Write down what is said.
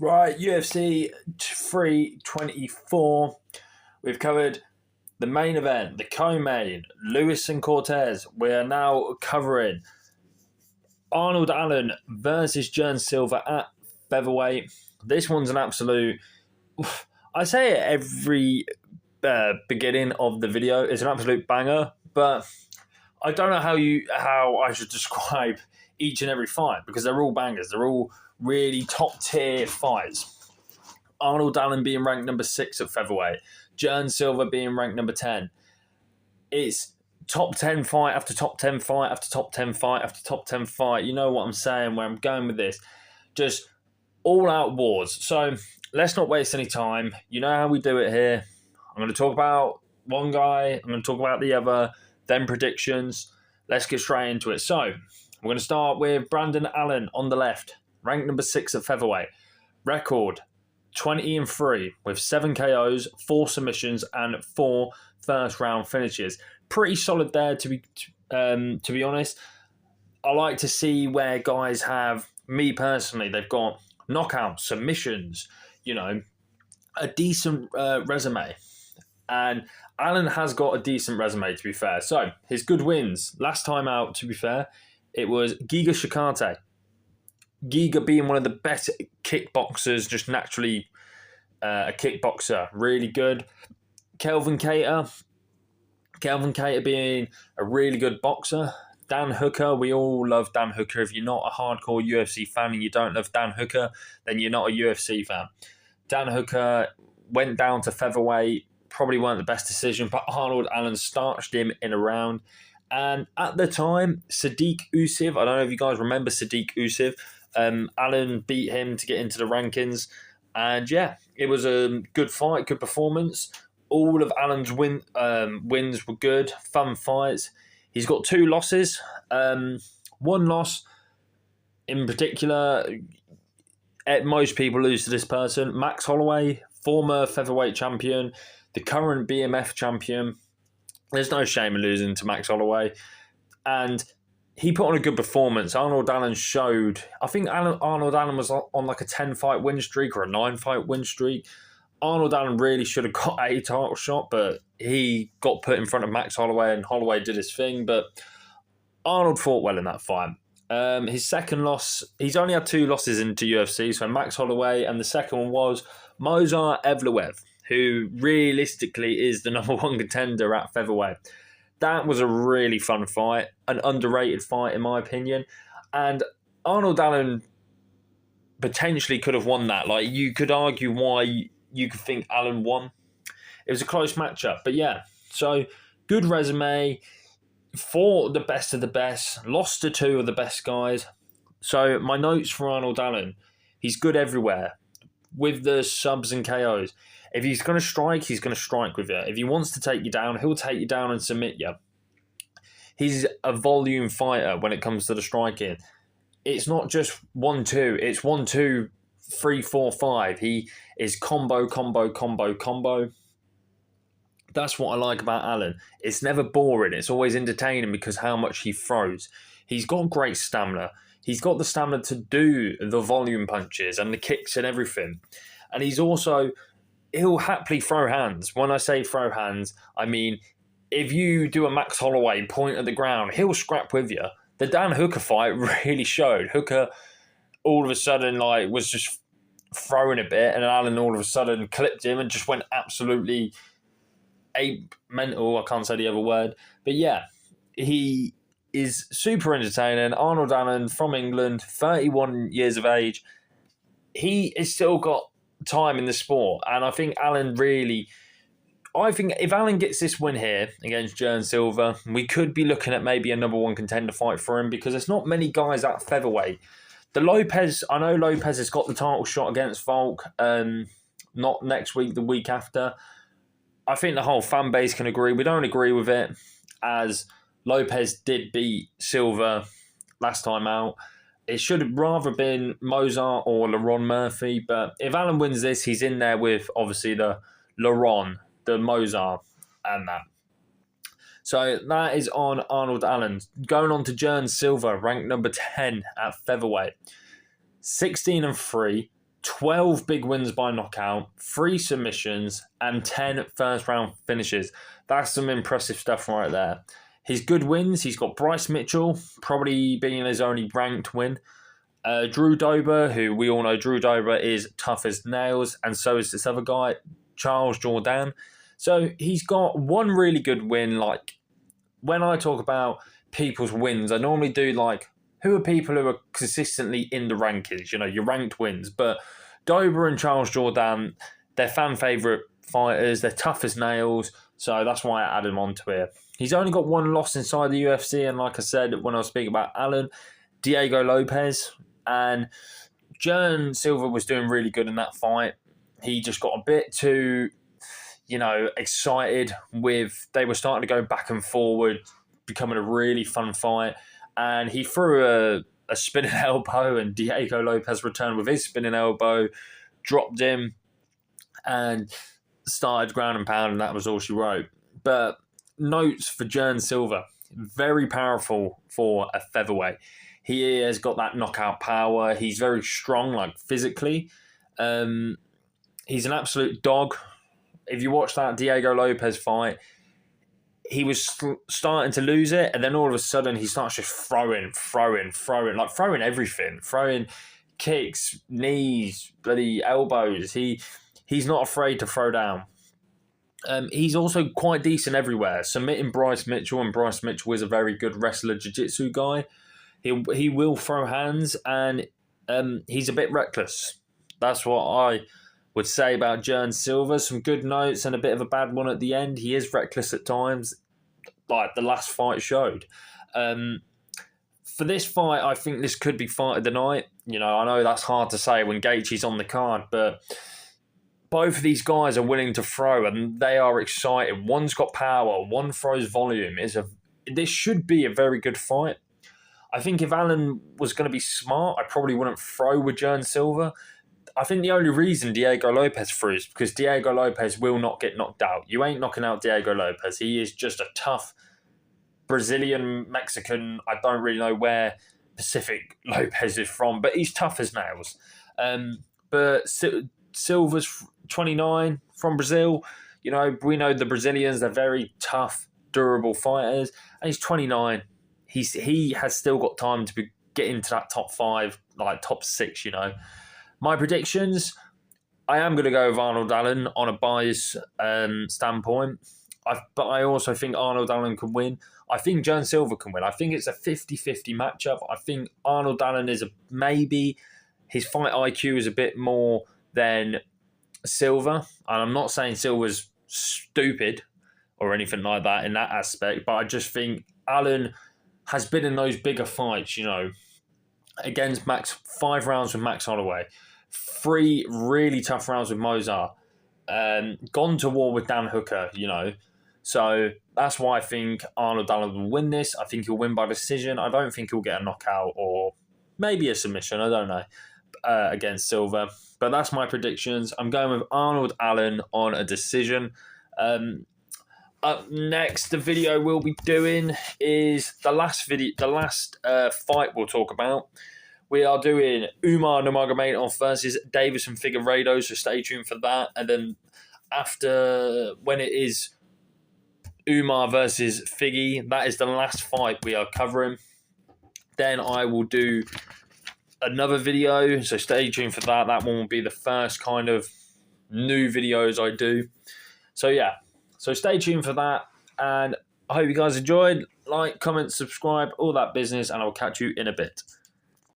Right, UFC 324. We've covered the main event, the co-main, Lewis and Cortez. We are now covering Arnold Allen versus Silva at featherweight. This one's an absolute. I say it every beginning of the video. It's an absolute banger, but I don't know how I should describe each and every fight because they're all bangers. They're all really top tier fights. Arnold Allen being ranked number 6 at featherweight, Silva being ranked number 10. It's top 10 fight after top 10 fight after top 10 fight after top 10 fight. You know what I'm saying, where I'm going with this. Just all out wars. So let's not waste any time. You know how we do it here. I'm going to talk about one guy, I'm going to talk about the other, then predictions. Let's get straight into it. So we're going to start with Brandon Allen on the left, ranked number 6 at featherweight. Record 20-3 with 7 KOs, 4 submissions, and 4 first round finishes. Pretty solid there, to be honest. I like to see where guys have, me personally, they've got knockouts, submissions, a decent resume. And Allen has got a decent resume, to be fair. So, his good wins. Last time out, to be fair, it was Giga Shikate. Giga being one of the best kickboxers, just naturally a kickboxer. Really good. Kelvin Cater being a really good boxer. Dan Hooker, we all love Dan Hooker. If you're not a hardcore UFC fan and you don't love Dan Hooker, then you're not a UFC fan. Dan Hooker went down to featherweight. Probably weren't the best decision, but Arnold Allen starched him in a round. And at the time, Sadiq Usif, I don't know if you guys remember Sadiq Usif, Allen beat him to get into the rankings. And yeah, it was a good fight, good performance. All of Allen's wins were good, fun fights. He's got 2 losses. One loss in particular, most people lose to this person. Max Holloway, former featherweight champion, the current BMF champion. There's no shame in losing to Max Holloway. And he put on a good performance. Arnold Allen showed, I think Arnold Allen was on like a 10-fight win streak or a 9-fight win streak. Arnold Allen really should have got a title shot, but he got put in front of Max Holloway and Holloway did his thing. But Arnold fought well in that fight. His second loss, he's only had 2 losses into UFC, so Max Holloway, and the second one was Movsar Evloev, who realistically is the number 1 contender at featherweight. That was a really fun fight, an underrated fight in my opinion, and Arnold Allen potentially could have won that. Like, you could argue why you could think Allen won. It was a close matchup, but yeah, so good resume, fought the best of the best, lost to 2 of the best guys. So my notes for Arnold Allen, he's good everywhere with the subs and KOs. If he's going to strike, he's going to strike with you. If he wants to take you down, he'll take you down and submit you. He's a volume fighter when it comes to the striking. It's not just 1-2. It's 1-2, 3, 4, 5. He is combo. That's what I like about Allen. It's never boring. It's always entertaining because how much he throws. He's got great stamina. He's got the stamina to do the volume punches and the kicks and everything. And he'll happily throw hands. When I say throw hands, I mean, if you do a Max Holloway point at the ground, he'll scrap with you. The Dan Hooker fight really showed. Hooker all of a sudden was just throwing a bit, and Allen all of a sudden clipped him and just went absolutely ape mental. I can't say the other word. But yeah, he is super entertaining. Arnold Allen from England, 31 years of age. He has still got time in the sport, and I think if Allen gets this win here against Silva, we could be looking at maybe a number 1 contender fight for him because there's not many guys at featherweight. I know Lopez has got the title shot against Volk, not next week, the week after. I think the whole fan base can agree. We don't agree with it, as Lopez did beat Silva last time out. It should have rather been Mozart or Laron Murphy, but if Allen wins this, he's in there with obviously the Laron, the Mozart, and that. So that is on Arnold Allen. Going on to Silva, ranked number 10 at featherweight. 16-3, 12 big wins by knockout, 3 submissions, and 10 first-round finishes. That's some impressive stuff right there. His good wins, he's got Bryce Mitchell, probably being his only ranked win. Drew Dober, who we all know Drew Dober is tough as nails, and so is this other guy, Charles Jourdain. So he's got one really good win. Like, when I talk about people's wins, I normally do like, who are people who are consistently in the rankings, your ranked wins. But Dober and Charles Jourdain, they're fan favourite fighters, they're tough as nails, so that's why I added him onto here. He's only got one loss inside the UFC, and like I said when I was speaking about Allen, Diego Lopez, and Jern Silva was doing really good in that fight. He just got a bit too, excited with, they were starting to go back and forward, becoming a really fun fight, and he threw a spinning elbow, and Diego Lopez returned with his spinning elbow, dropped him, and started ground and pound, and that was all she wrote. But notes for Jern Silva, very powerful for a featherweight. He has got that knockout power. He's very strong, like physically. He's an absolute dog. If you watch that Diego Lopez fight, he was starting to lose it, and then all of a sudden he starts just throwing everything, throwing kicks, knees, bloody elbows. He's not afraid to throw down. He's also quite decent everywhere, submitting Bryce Mitchell, and Bryce Mitchell is a very good wrestler, jiu-jitsu guy. He will throw hands, and he's a bit reckless. That's what I would say about Jern Silva. Some good notes and a bit of a bad one at the end. He is reckless at times, like the last fight showed. For this fight, I think this could be fight of the night. I know that's hard to say when Gaethje's on the card, but both of these guys are willing to throw, and they are exciting. One's got power, one throws volume. This should be a very good fight. I think if Allen was going to be smart, I probably wouldn't throw with Jern Silva. I think the only reason Diego Lopez threw is because Diego Lopez will not get knocked out. You ain't knocking out Diego Lopez. He is just a tough Brazilian, Mexican. I don't really know where Pacific Lopez is from, but he's tough as nails. But Silva's 29 from Brazil. We know the Brazilians, they're very tough, durable fighters, and he's 29. He has still got time to get into that top 5, like top 6, My predictions, I am going to go with Arnold Allen on a bias standpoint. But I also think Arnold Allen can win. I think Jern Silva can win. I think it's a 50-50 matchup. I think Arnold Allen is maybe his fight IQ is a bit more than Silva. And I'm not saying Silva's stupid or anything like that in that aspect, but I just think Allen has been in those bigger fights, against 5 rounds with Max Holloway, 3 really tough rounds with Mozart, gone to war with Dan Hooker, So that's why I think Arnold Allen will win this. I think he'll win by decision. I don't think he'll get a knockout or maybe a submission, I don't know, against Silva. But that's my predictions. I'm going with Arnold Allen on a decision. Up next, the video we'll be doing is the last fight we'll talk about. We are doing Umar Nurmagomedov versus Davison Figueiredo, so stay tuned for that. And then after, when it is Umar versus Figgy, that is the last fight we are covering. Then I will do another video, so stay tuned for that. That one will be the first kind of new videos I do. So yeah. So stay tuned for that, and I hope you guys enjoyed. Like, comment, subscribe, all that business, and I'll catch you in a bit.